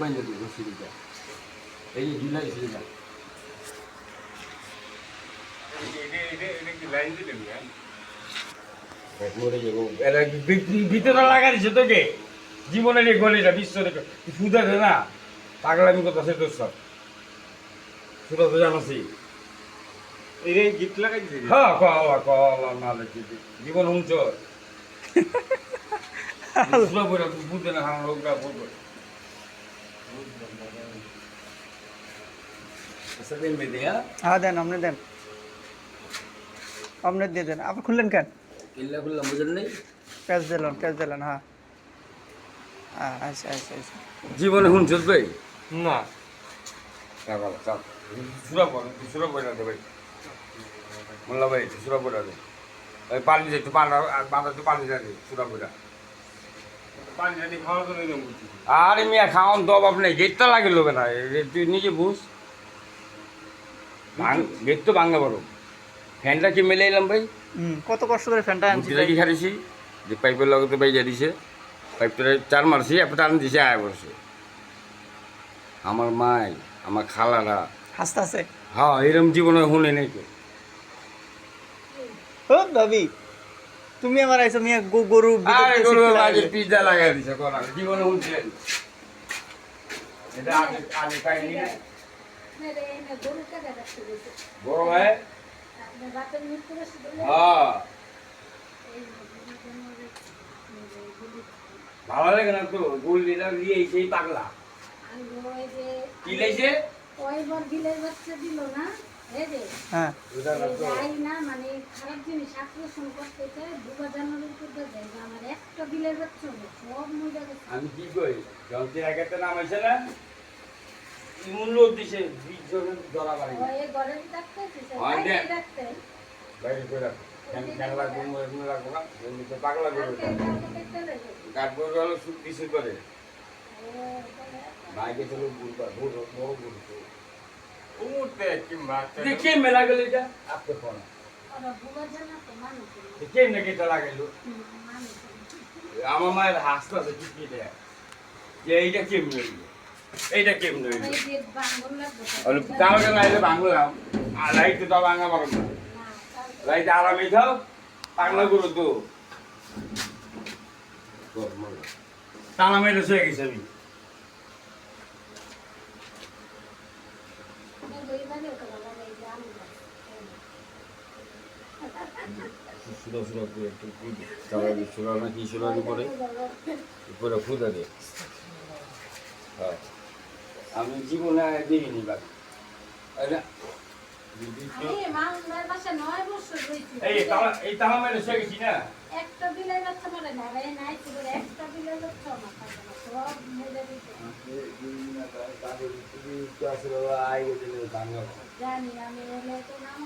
বাইন্দা দিব সিঁড়িটা এই যে জুলাই সিঁড়িটা ভিতরে লাগাইছে তোকে জীবনের এই গলিটা বিশ্ব রেখে ফুদা দে না পাগলামি কথা সে তোর সব সুরা তো জানাসি এই গিট লাগাইছে হ্যাঁ কলা কলা না দেখি জীবন উঞ্চ সুরা বইরা তুই ফুদে না হাম লোকরা বলবো আচ্ছা দিন বেদে হ্যাঁ দেন আপনি দেন আপনি দিয়ে দেন আপনি খুললেন কেন কিল্লা খুললাম বুঝলেন নাই ক্যাশ দিলেন হ্যাঁ আচ্ছা আচ্ছা আচ্ছা জীবনে শুনছিস ভাই না চাপ সুরা বইরা দে ভাই মোল্লা ভাই সুরা বইরা দে ওই পানি দে একটু বাঁধা একটু পানি দে সুরা বইরা পানি জানি খাওয়ার জন্য এরকম করছি আরে মিয়া খাওয়ান তো অভাব নেই গেটটা লাগে লোবে না তুই নিজে বুঝ গেট তো ভাঙা বড় ফ্যানটা কি মেলে এলাম ভাই কত কষ্ট করে ফ্যানটা আনছি বুদ্ধিটা কি খারিছি যে পাইপের লগতে বাইজা দিছে পাইপটা চার মারছি একটা টান দিছে আয় বসে আমার মাই আমার খালারা হাসতে আছে হ্যাঁ এরম জীবনে শুনে নাই তো ও ভাবি তুমি আমার আইছো মিয়া গরু আরে গরু আগে পিজ্জা লাগাই দিছে কোন জীবনে শুনছে এটা আগে আগে খাইনি বড় ভাই হ্যাঁ ভালো লাগে না তো গোল দিলাম দিয়ে সেই পাগলা কি লাইছে হ্যাঁ মানে খারাপ জিনিস আকর্ষণ করতেছে দুটো জানুয়ারির করতে যায় আমার একটা বিলের বাচ্চা হলো সব মজা গেছে আমি কি কই যন্ত্রের একটা নাম আছে না মূল্য দিছে 20 জনের ধরা বাড়ি ওই ঘরের রাখতে হয় দে। রাখতে বাইরে করে রাখো খেলা ঘুম এমনি রাখো না এমনি তো পাগলা করে কাঠবোর্ড হলো সুদ কিছু করে বাইকে চলো বড় উমুরতে কিংবা দেখে মেলা গেল এটা আপনি ফোন ওরা বুয়া জানা তো মানুষ কেমনে কেটে লাগাইলো আমার মায়ের হাসতে আছে কি কি দেয় যে এইটা কেমনে হইলো এইটা কেমনে হইলো ওই যে বাঙ্গল লাগবে কালকে লাইলে ভাঙলাম আর লাইটে তো ভাঙা পারো না লাইটে আরামে খাও পাগলা করো তো টানা মেরে শুয়ে গেছি আমি সুরা সুরা করে একটু চালাবি সুরা না কি সুরার উপরে উপরে ফুদা দে হ্যাঁ আমি জীবনে দেখিনি বাকি না আমি মামার বাসা 9 বছর রইছি এই তালা মেরে শুয়ে গেছি না একটা বিলের বাচ্চা মরে না ভাই নাই তো একটা বিলের বাচ্চা আমার থাকে না সব মজা দিতে জানি আমি এলে তো নাম